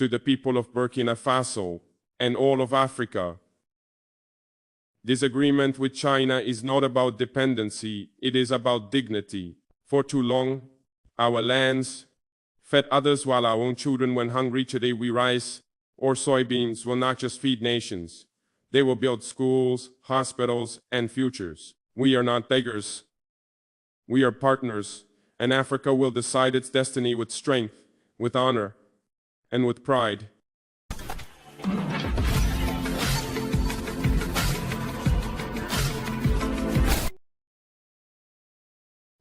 to the people of Burkina Faso and all of Africa. This agreement with China is not about dependency, it is about dignity. For too long, our lands fed others while our own children went hungry. Today we rice or soybeans will not just feed nations. They will build schools, hospitals, and futures. We are not beggars. We are partners, and Africa will decide its destiny with strength, with honor, and with pride.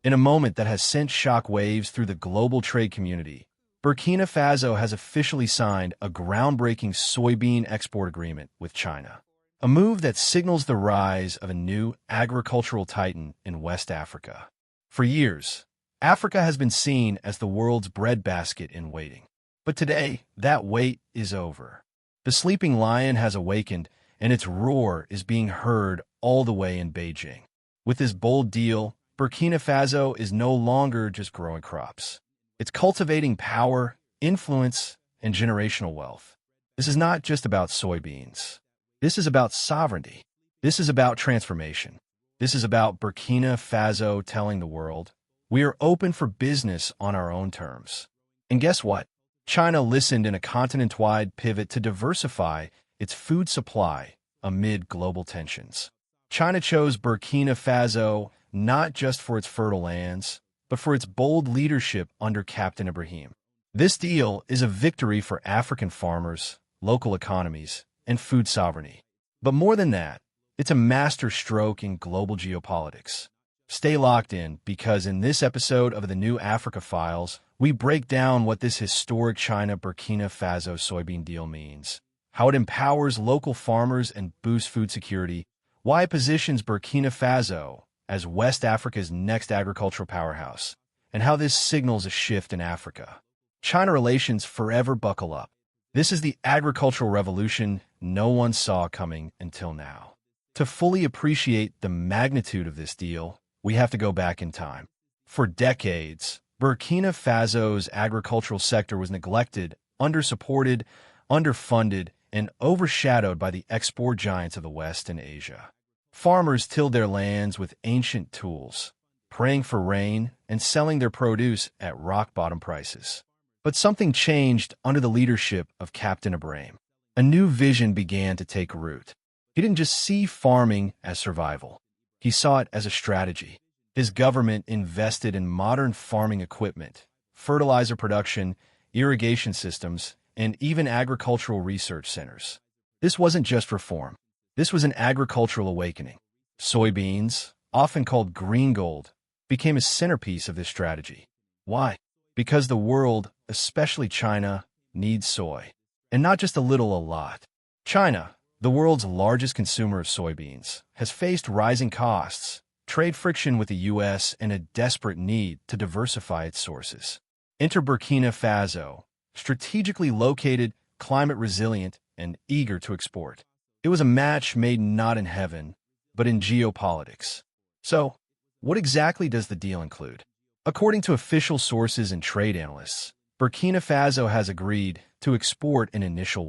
In a moment that has sent shock waves through the global trade community, Burkina Faso has officially signed a groundbreaking soybean export agreement with China, a move that signals the rise of a new agricultural titan in West Africa. For years, Africa has been seen as the world's breadbasket in waiting. But today, that wait is over. The sleeping lion has awakened, and its roar is being heard all the way in Beijing. With this bold deal, Burkina Faso is no longer just growing crops. It's cultivating power, influence, and generational wealth. This is not just about soybeans. This is about sovereignty. This is about transformation. This is about Burkina Faso telling the world, we are open for business on our own terms. And guess what? China listened in a continent-wide pivot to diversify its food supply amid global tensions. China chose Burkina Faso not just for its fertile lands, but for its bold leadership under Captain Ibrahim. This deal is a victory for African farmers, local economies, and food sovereignty. But more than that, it's a masterstroke in global geopolitics. Stay locked in, because in this episode of the New Africa Files, we break down what this historic China-Burkina Faso soybean deal means, how it empowers local farmers and boosts food security, why it positions Burkina Faso as West Africa's next agricultural powerhouse, and how this signals a shift in Africa. China relations forever buckle up. This is the agricultural revolution no one saw coming until now. To fully appreciate the magnitude of this deal, we have to go back in time. For decades, Burkina Faso's agricultural sector was neglected, undersupported, underfunded, and overshadowed by the export giants of the West and Asia. Farmers tilled their lands with ancient tools, praying for rain and selling their produce at rock-bottom prices. But something changed under the leadership of Captain Ibrahim. A new vision began to take root. He didn't just see farming as survival. He saw it as a strategy. His government invested in modern farming equipment, fertilizer production, irrigation systems, and even agricultural research centers. This wasn't just reform. This was an agricultural awakening. Soybeans, often called green gold, became a centerpiece of this strategy. Why? Because the world, especially China, needs soy. And not just a little, a lot. China, the world's largest consumer of soybeans, has faced rising costs, trade friction with the U.S., and a desperate need to diversify its sources. Enter Burkina Faso, strategically located, climate-resilient, and eager to export. It was a match made not in heaven, but in geopolitics. So, what exactly does the deal include? According to official sources and trade analysts, Burkina Faso has agreed to export an initial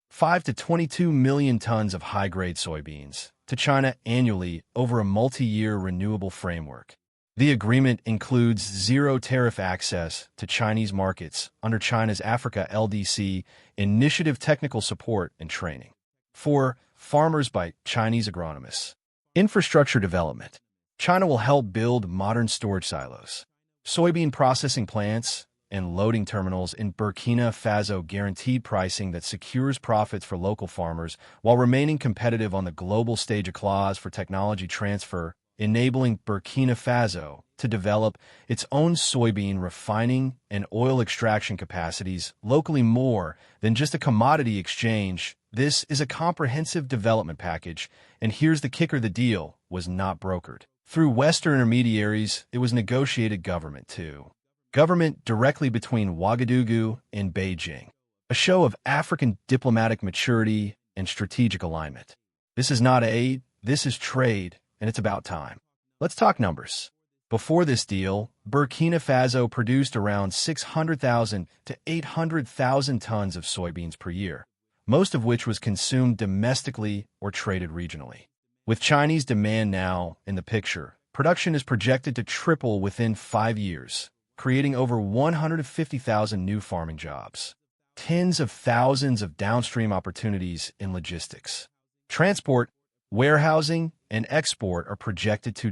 5 to 22 million tons of high-grade soybeans to China annually over a multi-year renewable framework. The agreement includes zero tariff access to Chinese markets under China's Africa LDC initiative, technical support and training for farmers by Chinese agronomists. Infrastructure development. China will help build modern storage silos, soybean processing plants, and loading terminals in Burkina Faso, guaranteed pricing that secures profits for local farmers while remaining competitive on the global stage. A clause for technology transfer, enabling Burkina Faso to develop its own soybean refining and oil extraction capacities locally more than just a commodity exchange. This is a comprehensive development package, and here's the kicker: the deal was not brokered through Western intermediaries, it was negotiated government to government directly between Ouagadougou and Beijing, a show of African diplomatic maturity and strategic alignment. This is not aid, this is trade, and it's about time. Let's talk numbers. Before this deal, Burkina Faso produced around 600,000 to 800,000 tons of soybeans per year, most of which was consumed domestically or traded regionally. With Chinese demand now in the picture, production is projected to triple within 5 years, creating over 150,000 new farming jobs. Tens of thousands of downstream opportunities in logistics. Transport, warehousing, and export are projected to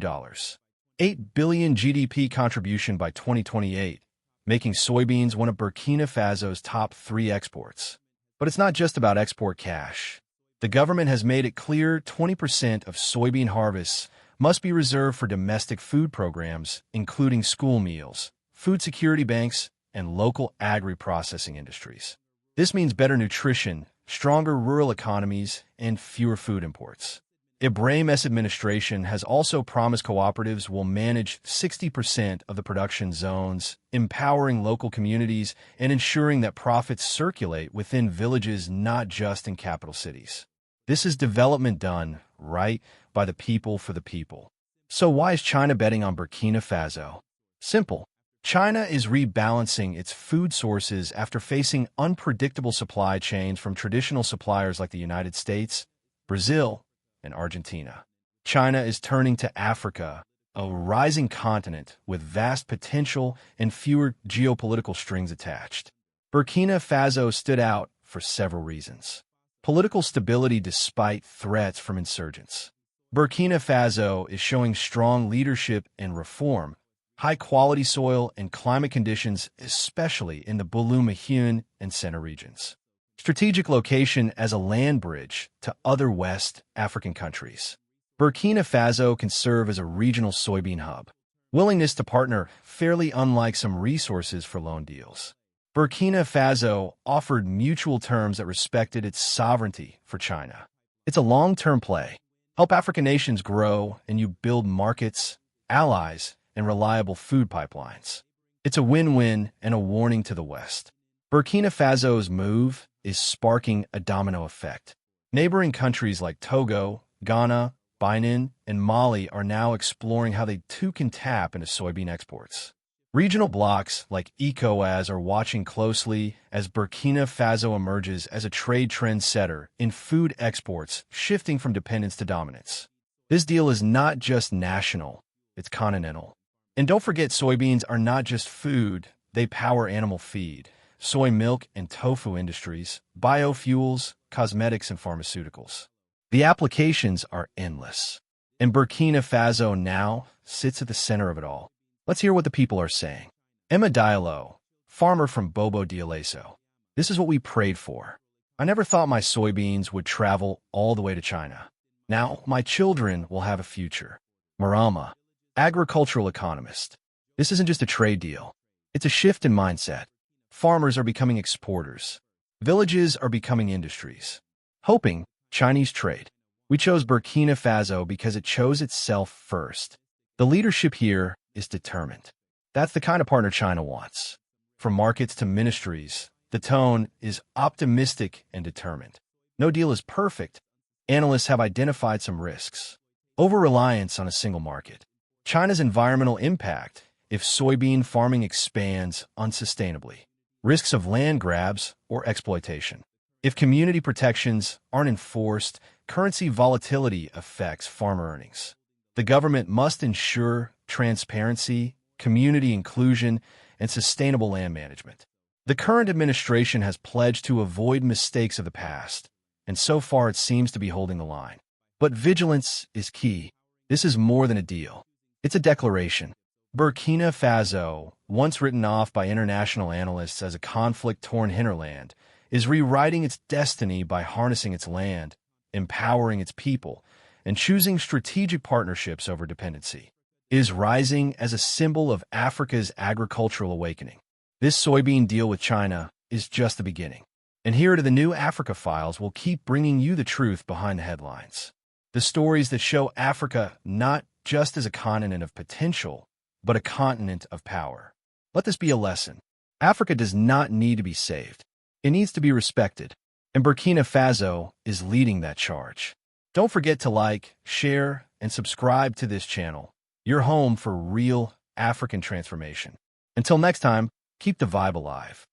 $8 billion GDP contribution by 2028, making soybeans one of Burkina Faso's top 3 exports. But it's not just about export cash. The government has made it clear 20% of soybean harvests must be reserved for domestic food programs, including school meals, food security banks, and local agri-processing industries. This means better nutrition, stronger rural economies, and fewer food imports. Ibrahim's administration has also promised cooperatives will manage 60% of the production zones, empowering local communities and ensuring that profits circulate within villages, not just in capital cities. This is development done right by the people for the people. So why is China betting on Burkina Faso? Simple. China is rebalancing its food sources after facing unpredictable supply chains from traditional suppliers like the United States, Brazil, and Argentina. China is turning to Africa, a rising continent with vast potential and fewer geopolitical strings attached. Burkina Faso stood out for several reasons. Political stability despite threats from insurgents. Burkina Faso is showing strong leadership and reform, high-quality soil and climate conditions, especially in the Bulu-Mahun and Center regions. Strategic location as a land bridge to other West African countries. Burkina Faso can serve as a regional soybean hub. Willingness to partner, fairly unlike some resources for loan deals. Burkina Faso offered mutual terms that respected its sovereignty for China. It's a long-term play. Help African nations grow and you build markets, allies, and reliable food pipelines. It's a win-win and a warning to the West. Burkina Faso's move is sparking a domino effect. Neighboring countries like Togo, Ghana, Benin, and Mali are now exploring how they too can tap into soybean exports. Regional blocs like ECOWAS are watching closely as Burkina Faso emerges as a trade trendsetter in food exports, shifting from dependence to dominance. This deal is not just national, it's continental. And don't forget, soybeans are not just food, they power animal feed, soy milk and tofu industries, biofuels, cosmetics, and pharmaceuticals. The applications are endless. And Burkina Faso now sits at the center of it all. Let's hear what the people are saying. Emma Diallo, farmer from Bobo Dioulasso. This is what we prayed for. I never thought my soybeans would travel all the way to China. Now my children will have a future. Marama, agricultural economist. This isn't just a trade deal. It's a shift in mindset. Farmers are becoming exporters. Villages are becoming industries. Hoping Chinese trade. We chose Burkina Faso because it chose itself first. The leadership here is determined. That's the kind of partner China wants. From markets to ministries, the tone is optimistic and determined. No deal is perfect. Analysts have identified some risks. Over-reliance on a single market. China's environmental impact if soybean farming expands unsustainably. Risks of land grabs or exploitation. If community protections aren't enforced, currency volatility affects farmer earnings. The government must ensure transparency, community inclusion, and sustainable land management. The current administration has pledged to avoid mistakes of the past, and so far it seems to be holding the line. But vigilance is key. This is more than a deal. It's a declaration. Burkina Faso, once written off by international analysts as a conflict-torn hinterland, is rewriting its destiny by harnessing its land, empowering its people, and choosing strategic partnerships over dependency. It is rising as a symbol of Africa's agricultural awakening. This soybean deal with China is just the beginning. And here to the new Africa Files, we'll keep bringing you the truth behind the headlines. The stories that show Africa not just as a continent of potential, but a continent of power. Let this be a lesson. Africa does not need to be saved. It needs to be respected. And Burkina Faso is leading that charge. Don't forget to like, share, and subscribe to this channel. your home for real African transformation. Until next time, keep the vibe alive.